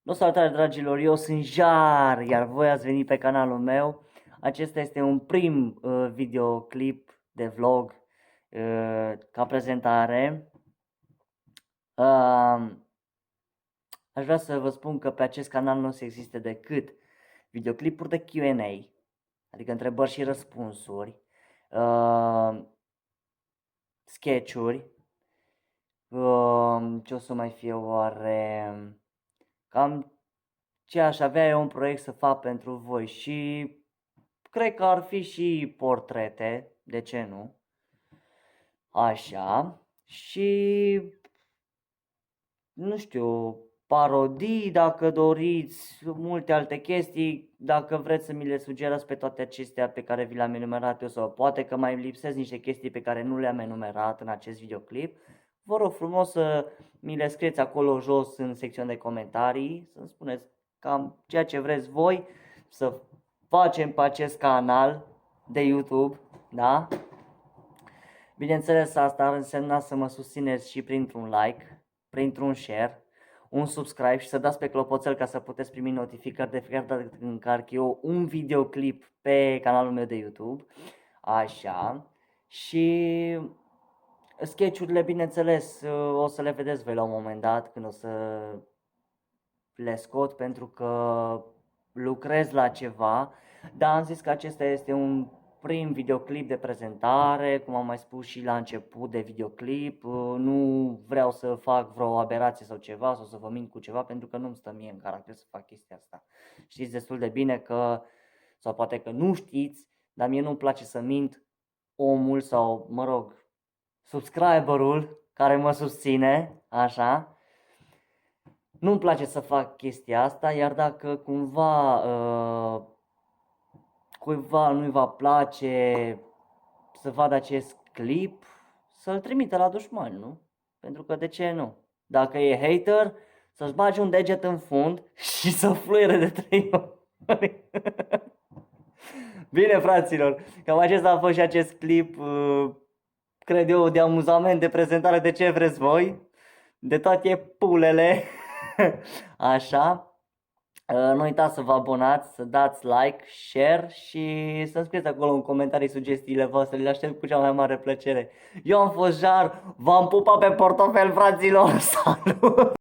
Salutare dragilor, eu sunt Jar, iar voi ați venit pe canalul meu. Acesta este un prim videoclip de vlog ca prezentare. Aș vrea să vă spun că pe acest canal nu o să existe decât videoclipuri de Q&A, adică întrebări și răspunsuri, sketch-uri, ce o să mai fie oare, cam ce aș avea eu un proiect să fac pentru voi și cred că ar fi și portrete, de ce nu? Așa. Și nu știu, parodii dacă doriți, multe alte chestii, dacă vreți să mi le sugerați pe toate acestea pe care vi le-am enumerat eu sau poate că mai lipsesc niște chestii pe care nu le-am enumerat în acest videoclip, vă rog frumos să mi le scrieți acolo jos în secțiunea de comentarii, să-mi spuneți cam ceea ce vreți voi să facem pe acest canal de YouTube, da? Bineînțeles, asta ar însemna să mă susțineți și printr-un like, printr-un share, un subscribe și să dați pe clopoțel ca să puteți primi notificări de fiecare dată când încarc eu un videoclip pe canalul meu de YouTube. Așa. Și sketch-urile, bineînțeles, o să le vedeți voi la un moment dat când o să le scot pentru că lucrez la ceva, dar am zis că acesta este un prim videoclip de prezentare, cum am mai spus și la început de videoclip, nu vreau să fac vreo aberație sau ceva sau să vă mint cu ceva pentru că nu-mi stă mie în caracter să fac chestia asta. Știți destul de bine că, sau poate că nu știți, dar mie nu-mi place să mint omul sau, mă rog, subscriberul care mă susține, așa. Nu-mi place să fac chestia asta, iar dacă cumva cuiva nu-i va place să vadă acest clip, să-l trimite la dușmani, nu? Pentru că de ce nu? Dacă e hater, să-și bage un deget în fund și să fluiere de 3 ori. Bine, fraților, cam acesta a fost și acest clip, cred eu, de amuzament, de prezentare, de ce vreți voi, de toate pulele. Așa. Nu uitați să vă abonați, să dați like, share și să-mi scrieți acolo în comentarii sugestiile voastre, le aștept cu cea mai mare plăcere. Eu am fost Jar, v-am pupat pe portofel, fraților, salut!